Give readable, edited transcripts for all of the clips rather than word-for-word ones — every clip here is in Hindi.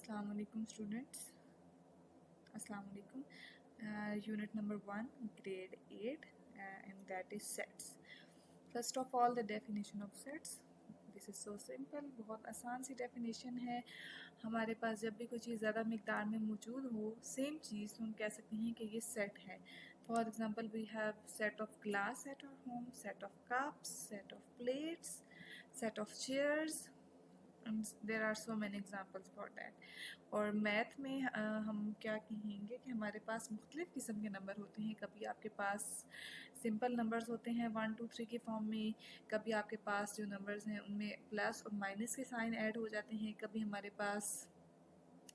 Assalamu alaikum students. Assalamu alaikum. Unit number 1, grade 8, and that is sets. First of all, the definition of sets. This is so simple. बहुत आसान सी definition है. हमारे पास जब भी कोई चीज़ ज़्यादा मिकदार में मौजूद हो, सेम चीज़, तो हम कह सकते हैं कि ये set है. For example, we have set of glass at our home, set of cups, set of plates, set of chairs. And there are so many examples for that. और मैथ में हम क्या कहेंगे कि हमारे पास मुख्तलिफ़ किस्म के नंबर होते हैं. कभी आपके पास सिंपल नंबर्स होते हैं 1 2 3 के फॉर्म में, कभी आपके पास जो नंबर्स हैं उनमें प्लस और माइनस के साइन ऐड हो जाते हैं, कभी हमारे पास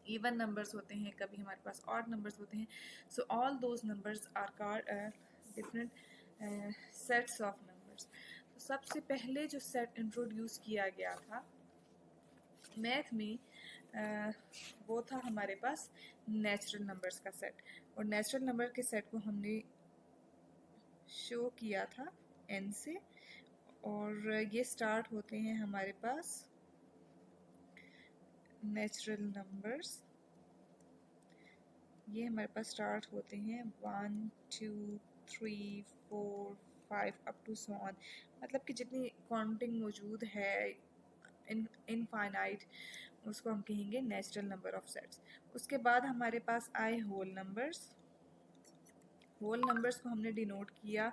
इवन नंबर्स होते हैं, कभी हमारे पास ऑड नंबर्स होते हैं. So all those numbers are called different sets of numbers. तो सबसे पहले जो सेट इंट्रोड्यूस किया गया था मैथ में वो था हमारे पास नेचुरल नंबर्स का सेट. और नेचुरल नंबर के सेट को हमने शो किया था n से, और ये स्टार्ट होते हैं हमारे पास नेचुरल नंबर्स. ये हमारे पास स्टार्ट होते हैं 1 2 3 4 5 अप टू सो ऑन. मतलब कि जितनी काउंटिंग मौजूद है इनफाइनाइट, उसको हम कहेंगे नेचुरल नंबर ऑफ सेट्स. उसके बाद हमारे पास आए होल नंबर्स. होल नंबर्स को हमने डिनोट किया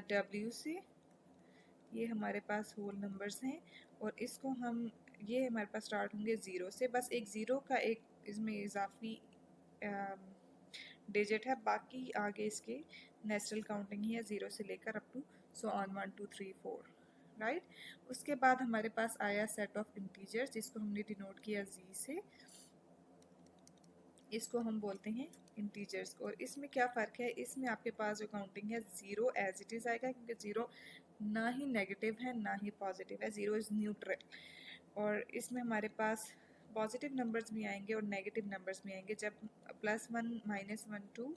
W से. ये हमारे पास होल नंबर्स हैं, और इसको हम ये हमारे पास स्टार्ट होंगे ज़ीरो से. बस एक ज़ीरो का एक इसमें इजाफी डिजिट है, बाकी आगे इसके नेचुरल काउंटिंग ही है ज़ीरो से लेकर up to so on 1 2 3 4, right. उसके बाद हमारे पास आया सेट ऑफ इंटीजर्स, जिसको हमने डिनोट किया Z से. इसको हम बोलते हैं इंटीजर्स. और इसमें क्या फ़र्क है, इसमें आपके पास जो काउंटिंग है ज़ीरो एज इट इज़ आएगा, क्योंकि ज़ीरो ना ही नेगेटिव है ना ही पॉजिटिव है, ज़ीरो इज़ न्यूट्रल. और इसमें हमारे पास पॉजिटिव नंबर्स भी आएंगे और नेगेटिव नंबर्स भी आएंगे. जब +1 -1 2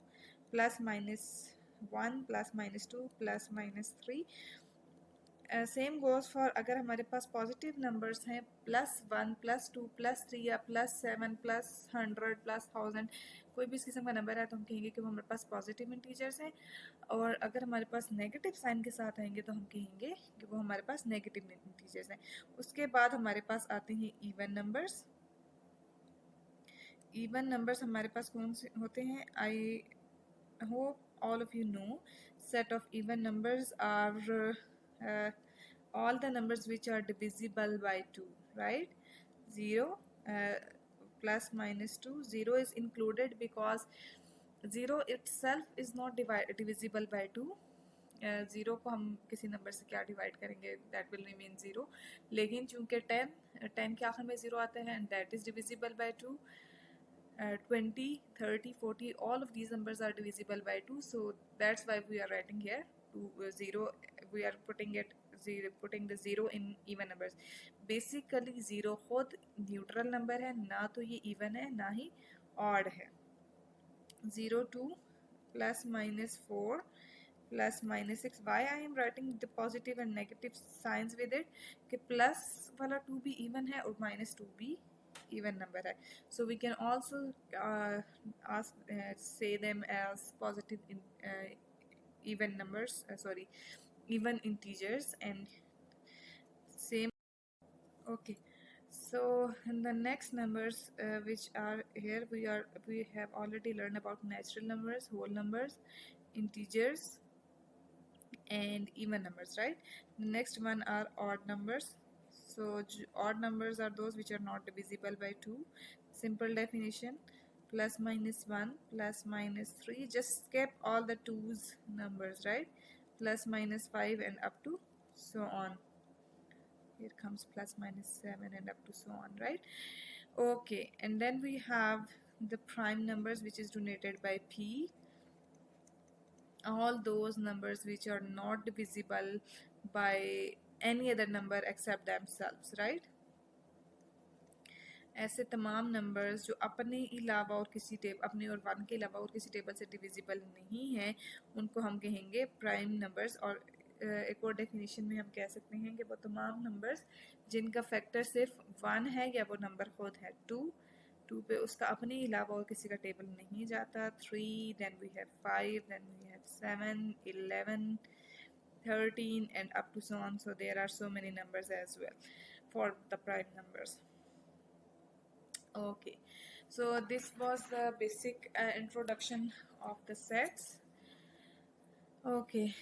+-1 +-2 +-3. सेम गोज़ फॉर अगर हमारे पास पॉजिटिव नंबर्स हैं +1 +2 +3 या +7 +100 +1000, कोई भी इस किस्म का नंबर है तो हम कहेंगे कि वो हमारे पास पॉजिटिव इंटीजर्स हैं. और अगर हमारे पास नेगेटिव साइन के साथ आएंगे तो हम कहेंगे कि वो हमारे पास नेगेटिव इंटीजर्स हैं. उसके बाद हमारे पास आते हैं इवन नंबर्स. इवन नंबर्स हमारे पास कौन से होते हैं? आई hope all of you know set of even numbers are all the numbers which are divisible by 2, right? 0 plus minus 2, 0 is included because 0 itself is not divisible by 2. Zero को हम किसी नंबर से क्या डिवाइड करेंगे, दैट विल रिमेन ज़ीरो. लेकिन चूंकि 10 के आखिर में ज़ीरो आता है and that is divisible by 2. 20 30 40 all of these numbers are divisible by 2, so that's why we are writing here 0. We are putting the 0 in even numbers. basically 0 खुद न्यूट्रल नंबर है, ना तो ये इवन है ना ही ऑड है. 0 2 +-4 +-6. why I am writing the positive and negative signs with it कि प्लस वाला 2 भी इवन है और -2 भी even number है. So we can also say them as positive even numbers, even integers, and same. Okay, so in the next numbers which are here, we have already learned about natural numbers, whole numbers, integers, and even numbers, right? The next one are odd numbers. So odd numbers are those which are not divisible by 2. Simple definition: +-1 +-3. just skip all the 2's numbers, right? +-5 and up to so on. Here comes +-7 and up to so on, right? Okay, and then we have the prime numbers, which is denoted by P. all those numbers which are not divisible by any other number except themselves, right? ऐसे तमाम नंबर्स जो अपने अलावा और किसी अपने और 1 के अलावा और किसी टेबल से डिविजिबल नहीं है, उनको हम कहेंगे प्राइम नंबर्स. और एक और डेफिनेशन में हम कह सकते हैं कि वो तमाम नंबर्स जिनका फैक्टर सिर्फ 1 है या वो नंबर खुद है. 2 2 पे उसका अपने अलावा और किसी का टेबल नहीं जाता. 3, then we have 5, then we have 7, 11, 13 and up to so on. So there are so many numbers as well for the prime numbers. Okay, so this was the basic introduction of the sets. Okay.